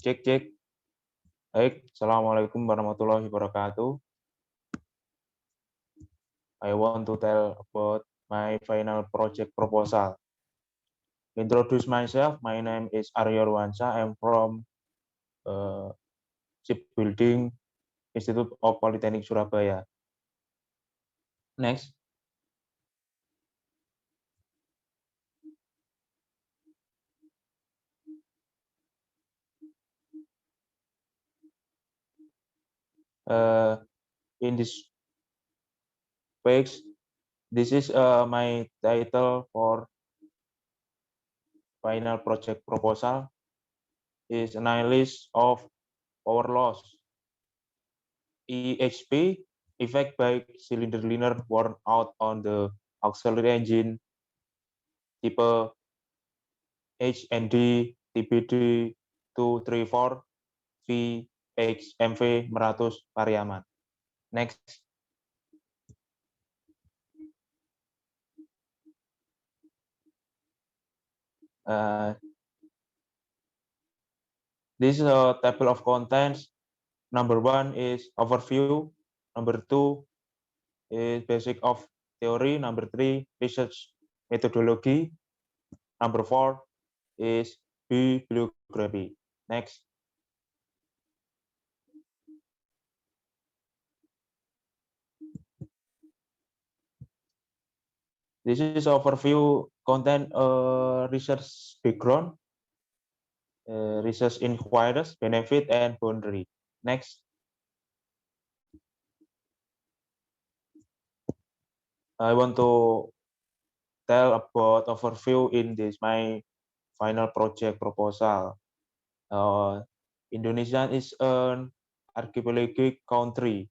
Cek, cek. Baik, Assalamualaikum warahmatullahi wabarakatuh. I want to tell about my final project proposal. Introduce myself. My name is Aryo Ruansa. I'm from Shipbuilding Institute of Polytechnic Surabaya. Next. In this page, this is my title for final project proposal is analysis of power loss. EHP, effect by cylinder liner worn out on the auxiliary engine type HND TPD 234 VXMV Meratus Pariaman. Next. This is a table of contents. Number 1 is overview. Number 2 is basic of theory. Number 3, research methodology. Number 4 is bibliography. Next. This is overview content research background, research inquiries, benefit, and boundary. Next. I want to tell about overview in this my final project proposal. Indonesia is an archipelagic country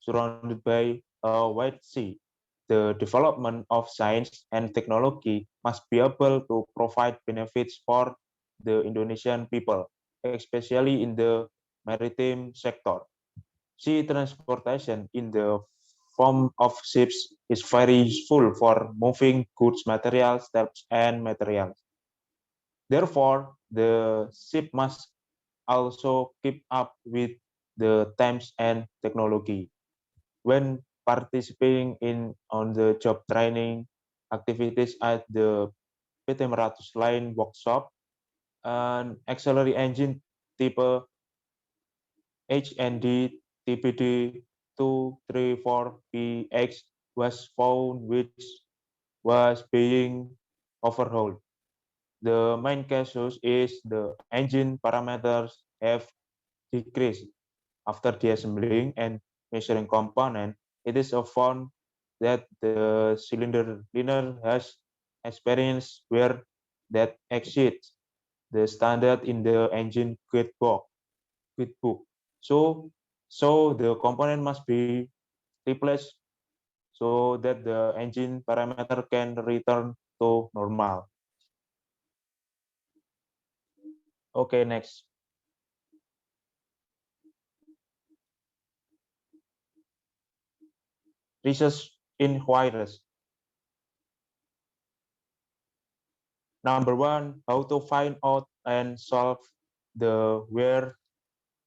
surrounded by a wide sea. The development of science and technology must be able to provide benefits for the Indonesian people, especially in the maritime sector. Sea transportation in the form of ships is very useful for moving goods, materials, and materials. Therefore, the ship must also keep up with the times and technology. When participating on the job training activities at the PT Meratus Line workshop, an auxiliary engine type HND TPD 234PX was found, which was being overhauled. The main causes is the engine parameters have decreased after deassembling and measuring component. It is found that the cylinder liner has experienced wear that exceeds the standard in the engine guidebook. So the component must be replaced so that the engine parameter can return to normal. Okay, next. Research inquiries. Number 1, how to find out and solve the wear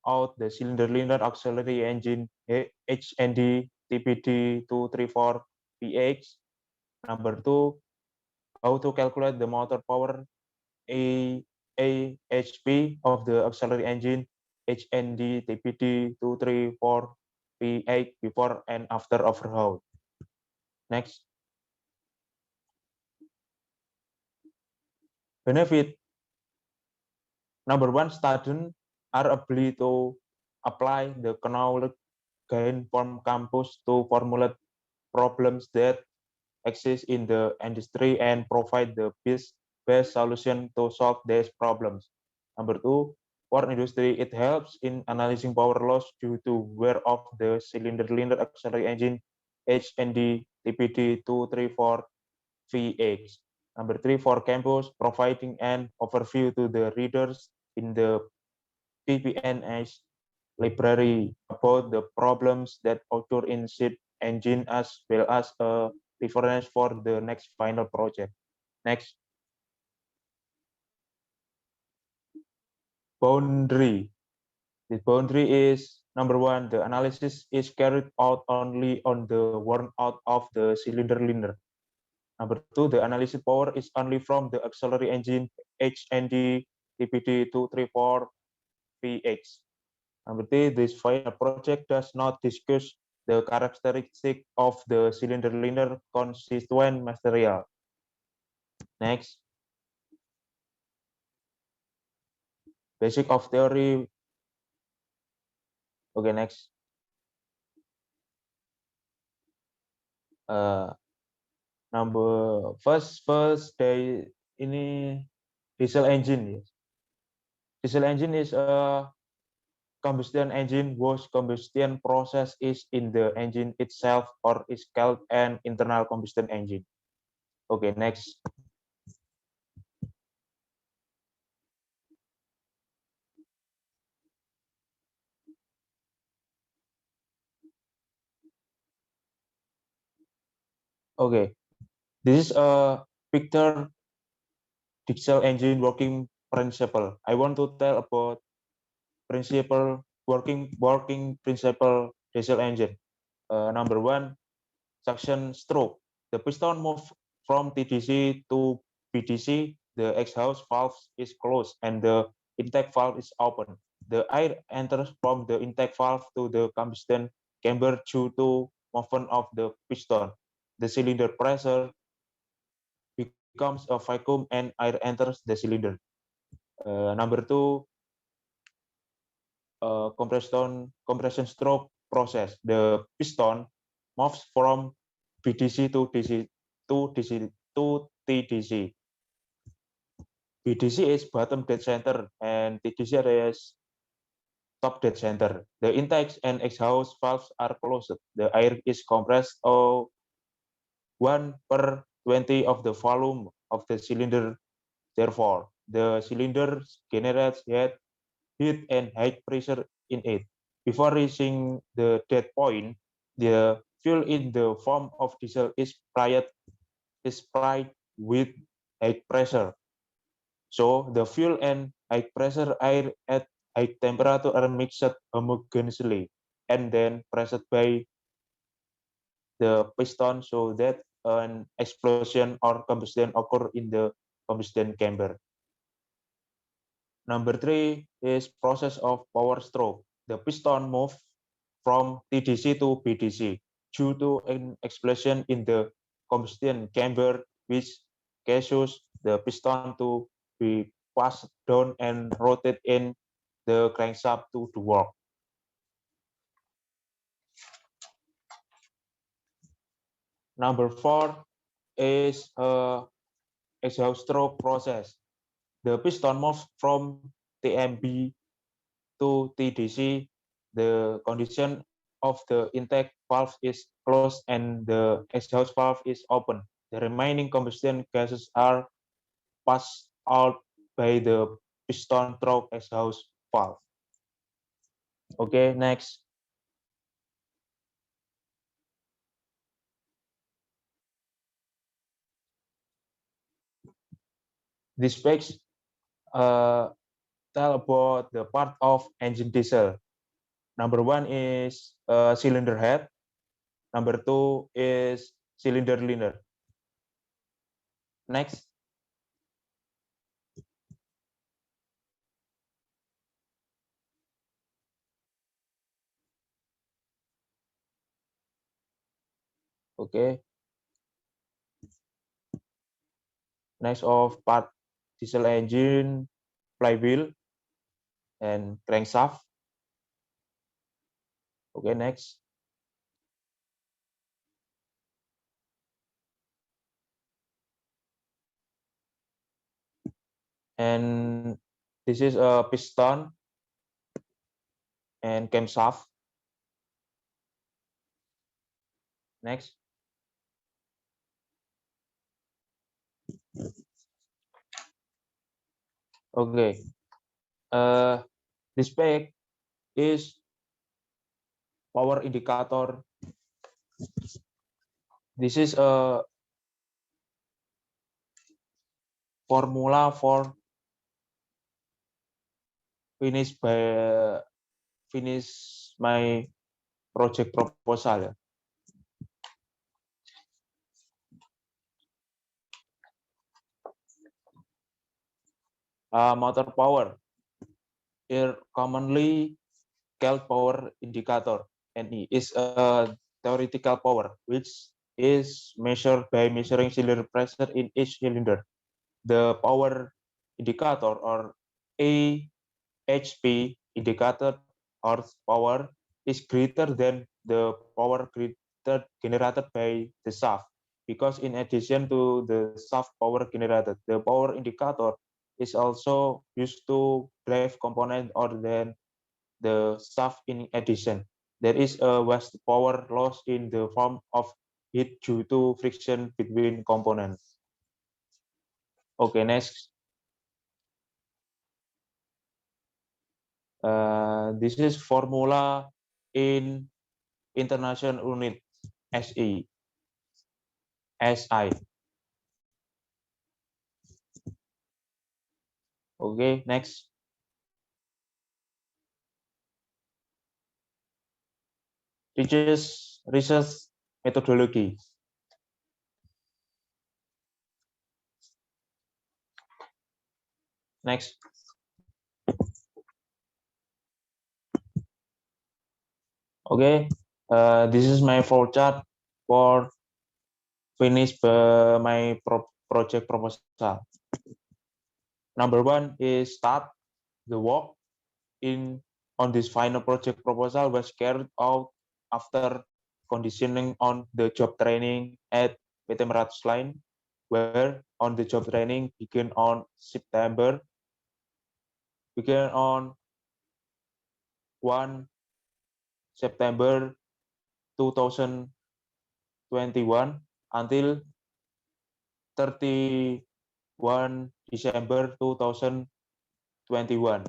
out the cylinder liner auxiliary engine HND TPD 234PX. Number 2, how to calculate the motor power AHP of the auxiliary engine HND TPD 234PX before and after overhaul. Next. Benefit. Number 1, students are able to apply the knowledge gained from campus to formulate problems that exist in the industry and provide the best solution to solve these problems. Number 2, for industry, it helps in analyzing power loss due to wear of the cylinder liner auxiliary engine HND TPD 234VX. Number 3, for campus, providing an overview to the readers in the PPNS library about the problems that occur in ship engine as well as a reference for the next final project. Next. boundary. The boundary is number one, the analysis is carried out only on the worn out of the cylinder liner. Number two, the analysis power is only from the auxiliary engine HND TPD 234 PX. Number three, this final project does not discuss the characteristic of the cylinder liner constituent material. Next, basic of theory. Okay, next. Number first day ini diesel engine. Diesel engine is a combustion engine whose combustion process is in the engine itself or is called an internal combustion engine. Okay, next. Okay, this is a picture diesel engine working principle. I want to tell about principle working principle diesel engine. Number one, suction stroke. The piston move from TDC to BDC. The exhaust valve is closed and the intake valve is open. The air enters from the intake valve to the combustion chamber due to movement of the piston. The cylinder pressure becomes a vacuum and air enters the cylinder. Number two, compression stroke process. The piston moves from BDC to DC to DC to TDC. BDC is bottom dead center and TDC is top dead center. The intakes and exhaust valves are closed. The air is compressed 1/20 of the volume of the cylinder. Therefore, the cylinder generates heat and high pressure in it. Before reaching the dead point, the fuel in the form of diesel is sprayed with high pressure. So the fuel and high pressure air at high temperature are mixed homogeneously and then pressed by the piston so that an explosion or combustion occur in the combustion chamber. Number three is process of power stroke. The piston moves from TDC to BDC due to an explosion in the combustion chamber, which causes the piston to be passed down and rotate in the crankshaft to work. Number four is exhaust stroke process. The piston moves from TMB to TDC. The condition of the intake valve is closed and the exhaust valve is open. The remaining combustion gases are passed out by the piston through exhaust valve. Okay, next. This page tell about the part of engine diesel. Number one is cylinder head. Number two is cylinder liner. Next. Okay. Next of part diesel engine, flywheel, and crankshaft. Okay, next. And this is a piston and camshaft. Next. Okay. This spec is power indicator. This is a formula for finish my project proposal. Motor power, here commonly called power indicator (NE) is a theoretical power which is measured by measuring cylinder pressure in each cylinder. The power indicator or AHP indicator horsepower is greater than the power generated by the shaft, because in addition to the shaft power generated, the power indicator is also used to drive component other than the shaft. In addition, there is a vast power loss in the form of heat due to friction between components. Okay, next. This is formula in international unit SI. Okay, next. Research methodology. Next. Okay, this is my flowchart for finish my project proposal. Number one is start. The work on this final project proposal was carried out after conditioning on the job training at PT Meratus Line, where on the job training began on 1 September 2021 until 31 December 2021.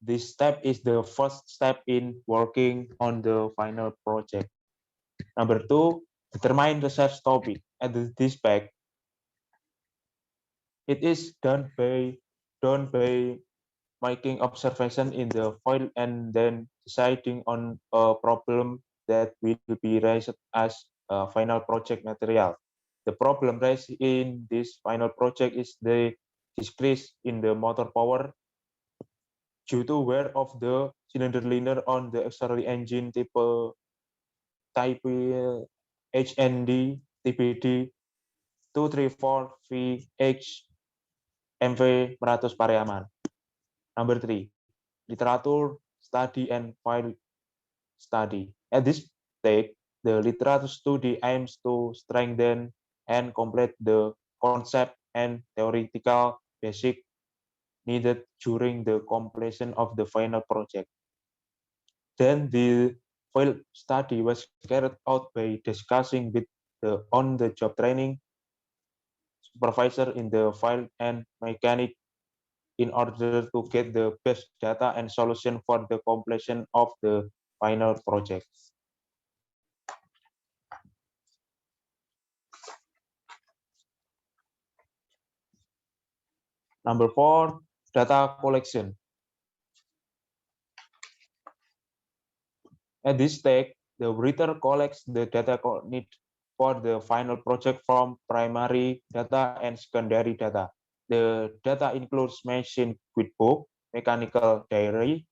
This step is the first step in working on the final project. Number two, determine research topic. At this spec, it is done by making observation in the field and then deciding on a problem that will be raised as a final project material. The problem raised in this final project is the decrease in the motor power due to wear of the cylinder liner on the auxiliary engine type HND TBD 234VH MV Meratus Pariaman. Number three, literature study and file study. At this stage, the literature study aims to strengthen and complete the concept and theoretical basic needed during the completion of the final project. Then the field study was carried out by discussing with the on-the-job training supervisor in the field and mechanic in order to get the best data and solution for the completion of the final project. Number four, data collection. At this stage, the writer collects the data needed for the final project from primary data and secondary data. The data includes machine quitbook, mechanical diary,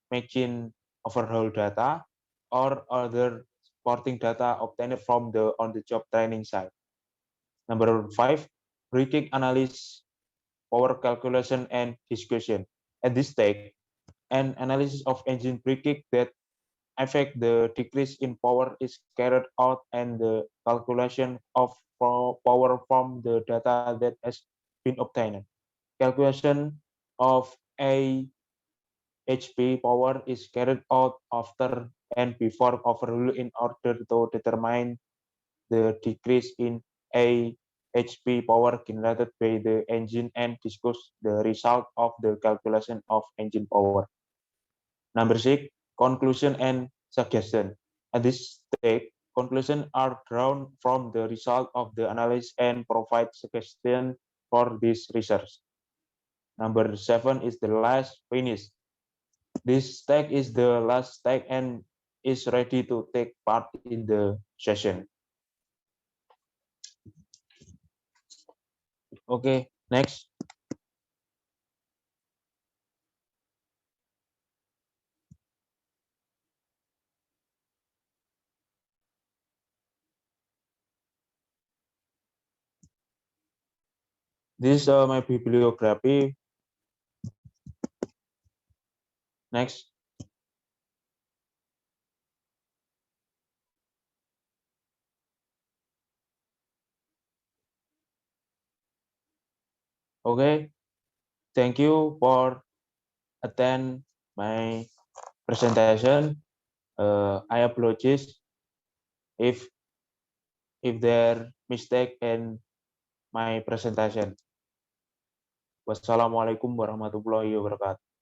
machine overhaul data, or other supporting data obtained from the on-the-job training site. Number five, breaking analysis, power calculation, and discussion. At this stage, an analysis of engine braking that affect the decrease in power is carried out, and the calculation of power from the data that has been obtained. Calculation of AHP power is carried out after and before overhaul in order to determine the decrease in AHP power generated by the engine and discuss the result of the calculation of engine power. Number six, conclusion and suggestion. At this stage, conclusions are drawn from the result of the analysis and provide suggestion for this research. Number seven is the last finish. This tag is the last tag and is ready to take part in the session. Okay, next. This is my bibliography. Next. Okay, thank you for attend my presentation. I apologize if there mistake in my presentation. Wassalamualaikum warahmatullahi wabarakatuh.